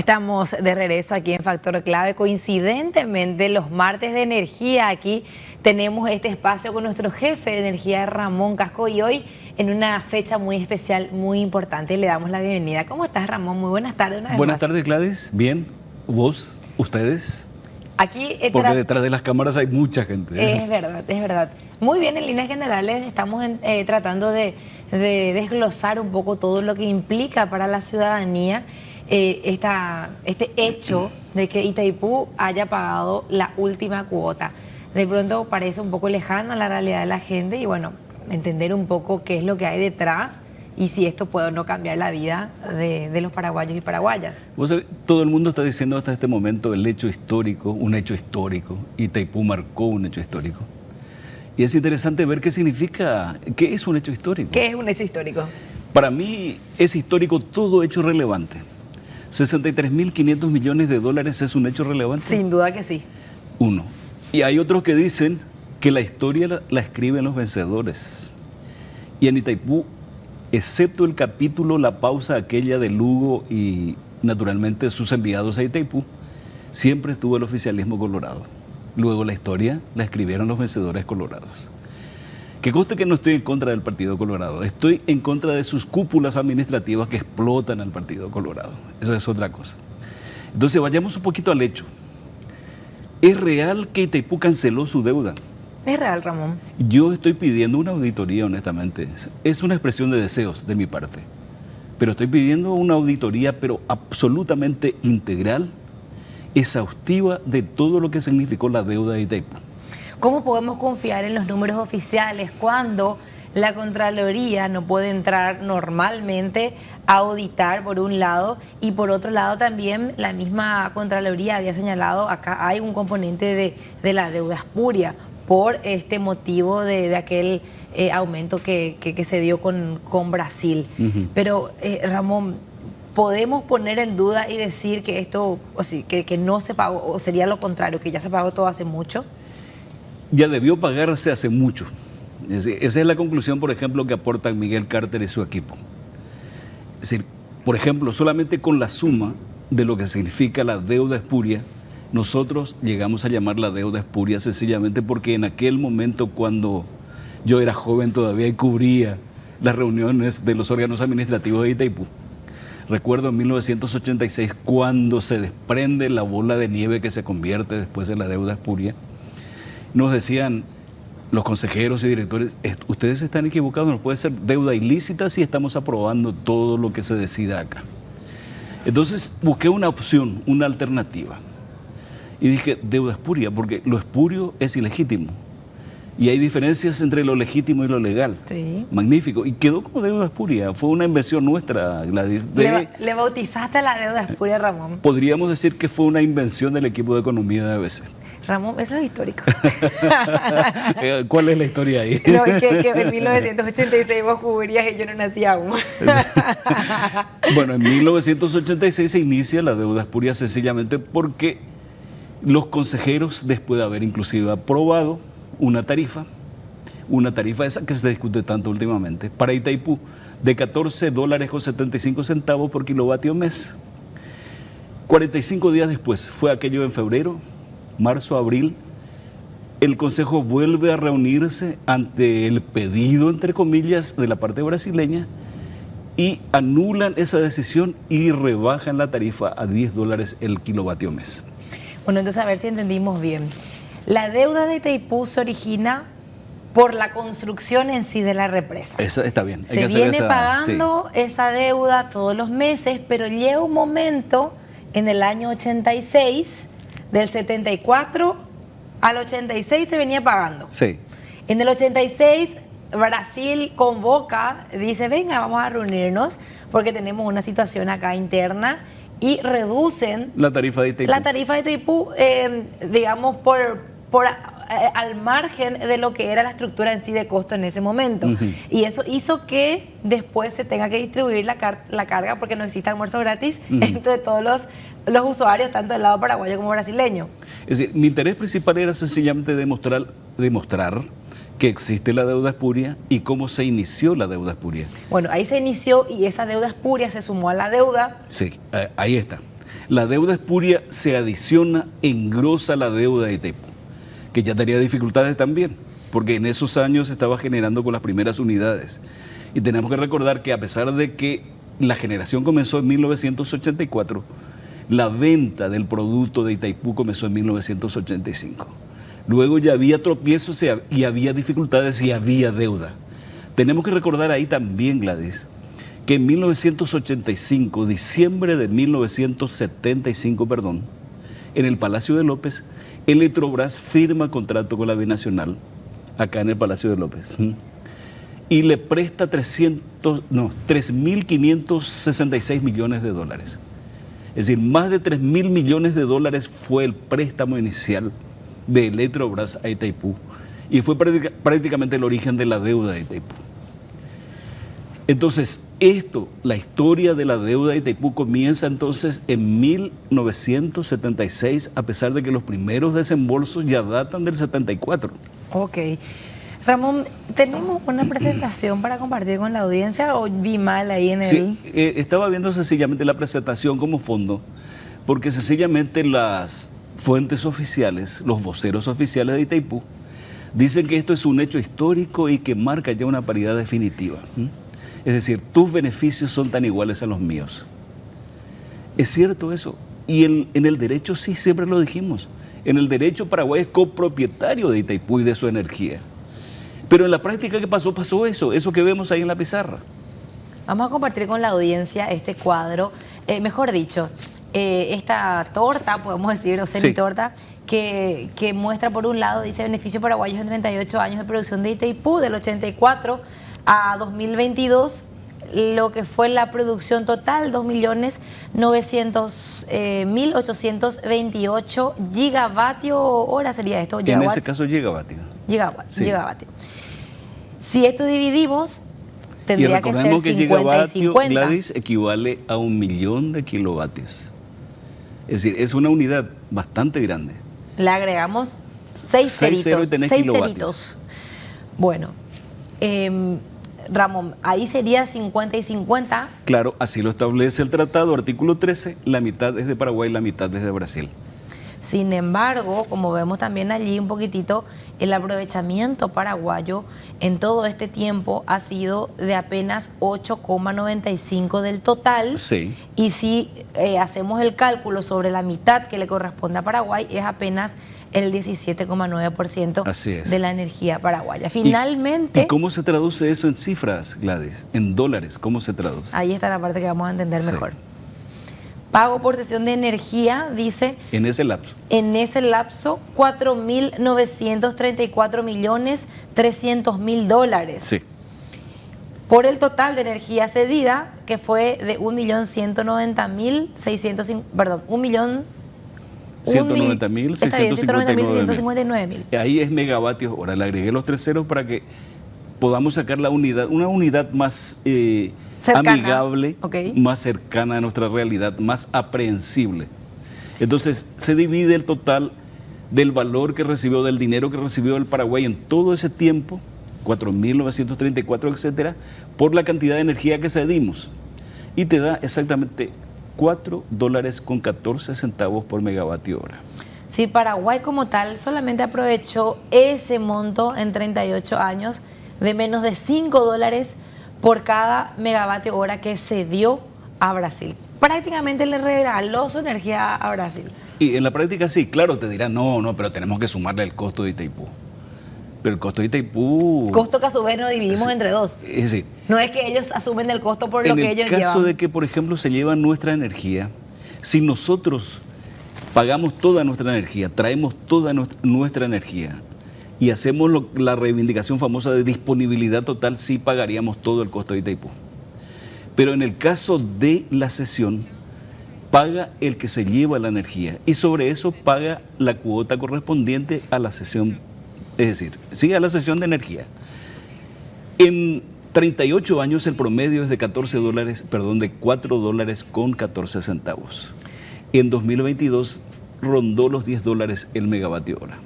Estamos de regreso aquí en Factor Clave. Coincidentemente, los martes de energía, aquí tenemos este espacio con nuestro jefe de energía, Ramón Casco, y hoy en una fecha muy especial, muy importante, le damos la bienvenida. ¿Cómo estás, Ramón? Muy buenas tardes una vez Buenas más. tardes, Gladys. Bien. ¿Vos? ¿Ustedes? Aquí Porque detrás de las cámaras hay mucha gente. Es verdad, es verdad. Muy bien, en líneas generales estamos tratando de desglosar un poco todo lo que implica para la ciudadanía este hecho de que Itaipú haya pagado la última cuota. De pronto parece un poco lejano a la realidad de la gente y bueno, entender un poco qué es lo que hay detrás y si esto puede o no cambiar la vida de los paraguayos y paraguayas. Vos sabés, todo el mundo está diciendo hasta este momento el hecho histórico, un hecho histórico. Itaipú marcó un hecho histórico. Y es interesante ver qué significa, qué es un hecho histórico. ¿Qué es un hecho histórico? Para mí es histórico todo hecho relevante. 63.500 millones de dólares es un hecho relevante. Sin duda que sí. Uno. Y hay otros que dicen que la historia la escriben los vencedores. Y en Itaipú, excepto el capítulo, la pausa aquella de Lugo y naturalmente sus enviados a Itaipú, siempre estuvo el oficialismo colorado. Luego la historia la escribieron los vencedores colorados. Que conste que no estoy en contra del Partido Colorado, estoy en contra de sus cúpulas administrativas que explotan al Partido Colorado. Eso es otra cosa. Entonces vayamos un poquito al hecho. ¿Es real que Itaipú canceló su deuda? Es real, Ramón. Yo estoy pidiendo una auditoría, honestamente. Es una expresión de deseos de mi parte. Pero estoy pidiendo una auditoría, pero absolutamente integral, exhaustiva de todo lo que significó la deuda de Itaipú. ¿Cómo podemos confiar en los números oficiales cuando la Contraloría no puede entrar normalmente a auditar por un lado y por otro lado también la misma Contraloría había señalado acá hay un componente de la deuda espuria por este motivo de aquel aumento que se dio con Brasil? Pero Ramón, ¿podemos poner en duda y decir que esto, o sí, que no se pagó, o sería lo contrario, que ya se pagó todo hace mucho? Ya debió pagarse hace mucho. Esa es la conclusión, por ejemplo, que aportan Miguel Carter y su equipo. Es decir, por ejemplo, solamente con la suma de lo que significa la deuda espuria, nosotros llegamos a llamar la deuda espuria sencillamente porque en aquel momento cuando yo era joven todavía y cubría las reuniones de los órganos administrativos de Itaipú, recuerdo en 1986 cuando se desprende la bola de nieve que se convierte después en la deuda espuria, nos decían los consejeros y directores, ustedes están equivocados, no puede ser deuda ilícita si estamos aprobando todo lo que se decida acá. Entonces busqué una opción, una alternativa. Y dije, deuda espuria, porque lo espurio es ilegítimo. Y hay diferencias entre lo legítimo y lo legal. Sí. Magnífico. Y quedó como deuda espuria. Fue una invención nuestra, Gladys. ¿Le bautizaste la deuda espuria, Ramón? Podríamos decir que fue una invención del equipo de economía de ABC. Ramón, eso es histórico. ¿Cuál es la historia ahí? No, es que en 1986 vos cubrías y yo no nacía aún. Bueno, en 1986 se inicia la deuda espuria sencillamente porque los consejeros, después de haber inclusive aprobado una tarifa esa que se discute tanto últimamente, para Itaipú, de $14.75 por kilovatio mes. 45 días después, fue aquello en febrero, marzo, abril, el Consejo vuelve a reunirse ante el pedido, entre comillas, de la parte brasileña y anulan esa decisión y rebajan la tarifa a $10 el kilovatio mes. Bueno, entonces a ver si entendimos bien. La deuda de Itaipú se origina por la construcción en sí de la represa. Esa está bien. Se viene pagando esa deuda todos los meses, pero llega un momento en el año 86, del 74 al 86 se venía pagando. Sí. En el 86 Brasil convoca, dice, venga, vamos a reunirnos porque tenemos una situación acá interna y reducen la tarifa de Itaipú. La tarifa de Itaipú, digamos, al margen de lo que era la estructura en sí de costo en ese momento. Y eso hizo que después se tenga que distribuir la carga porque no existe almuerzo gratis entre todos los usuarios, tanto del lado paraguayo como brasileño. Es decir, mi interés principal era sencillamente demostrar que existe la deuda espuria y cómo se inició la deuda espuria. Bueno, ahí se inició y esa deuda espuria se sumó a la deuda. Sí, ahí está. La deuda espuria se adiciona, engrosa la deuda de Itaipú, que ya tenía dificultades también, porque en esos años se estaba generando con las primeras unidades. Y tenemos que recordar que a pesar de que la generación comenzó en 1984, la venta del producto de Itaipú comenzó en 1985. Luego ya había tropiezos y había dificultades y había deuda. Tenemos que recordar ahí también, Gladys, que en 1985, diciembre de 1975, perdón, en el Palacio de López, Eletrobras firma contrato con la Binacional, acá en el Palacio de López, y le presta 3.566 millones de dólares. Es decir, más de 3.000 millones de dólares fue el préstamo inicial de Eletrobras a Itaipú, y fue prácticamente el origen de la deuda de Itaipú. Entonces, la historia de la deuda de Itaipú comienza entonces en 1976, a pesar de que los primeros desembolsos ya datan del 74. Ok. Ramón, ¿tenemos una presentación para compartir con la audiencia o vi mal ahí en el...? Sí, estaba viendo sencillamente la presentación como fondo, porque sencillamente las fuentes oficiales, los voceros oficiales de Itaipú, dicen que esto es un hecho histórico y que marca ya una paridad definitiva. Es decir, tus beneficios son tan iguales a los míos. ¿Es cierto eso? Y en el derecho sí, siempre lo dijimos. En el derecho Paraguay es copropietario de Itaipú y de su energía. Pero en la práctica, ¿qué pasó? Pasó eso que vemos ahí en la pizarra. Vamos a compartir con la audiencia este cuadro, mejor dicho, esta torta, podemos decir, o semitorta, que muestra por un lado, dice beneficio paraguayos en 38 años de producción de Itaipú, del 84 a 2022, lo que fue la producción total, 2.900.828 gigavatios hora sería esto. En ese caso, gigavatio. Gigavatio. Si esto dividimos, tendría que ser 50 que y gigavatio, 50. Gladys, equivale a 1.000.000 de kilovatios. Es decir, es una unidad bastante grande. Le agregamos 6 ceritos. Y tenés kilovatios. Bueno, Ramón, ahí sería 50 y 50. Claro, así lo establece el tratado, artículo 13, la mitad es de Paraguay, la mitad es de Brasil. Sin embargo, como vemos también allí un poquitito, el aprovechamiento paraguayo en todo este tiempo ha sido de apenas 8,95 del total. Sí. Y si hacemos el cálculo sobre la mitad que le corresponde a Paraguay, es apenas el 17,9% de la energía paraguaya. Finalmente... ¿Y cómo se traduce eso en cifras, Gladys? En dólares, ¿cómo se traduce? Ahí está la parte que vamos a entender mejor. Pago por sesión de energía, dice... En ese lapso. En ese lapso, 4.934.300.000 dólares. Sí. Por el total de energía cedida, que fue de 1.190.600... Perdón, 190.659.000. Ahí es megavatios hora. Le agregué los 3 ceros para que podamos sacar la unidad, una unidad más amigable, más cercana a nuestra realidad, más aprehensible. Entonces, se divide el total del valor que recibió, del dinero que recibió el Paraguay en todo ese tiempo, 4.934, etcétera, por la cantidad de energía que cedimos. Y te da exactamente $4.14 por megavatio hora. Si Paraguay como tal solamente aprovechó ese monto en 38 años de menos de $5 por cada megavatio hora que se dio a Brasil. Prácticamente le regaló su energía a Brasil. Y en la práctica sí, claro, te dirán, no, pero tenemos que sumarle el costo de Itaipú. Pero el costo de Itaipú... Costo que a su vez nos dividimos entre dos. Es decir, no es que ellos asumen el costo por lo que ellos llevan. En el caso de que, por ejemplo, se lleva nuestra energía, si nosotros pagamos toda nuestra energía, traemos toda nuestra energía y hacemos la reivindicación famosa de disponibilidad total, sí pagaríamos todo el costo de Itaipú. Pero en el caso de la cesión, paga el que se lleva la energía y sobre eso paga la cuota correspondiente a la cesión. Es decir, sigue a la cesión de energía. En 38 años el promedio es de $4.14. En 2022 rondó los $10 el megavatio hora.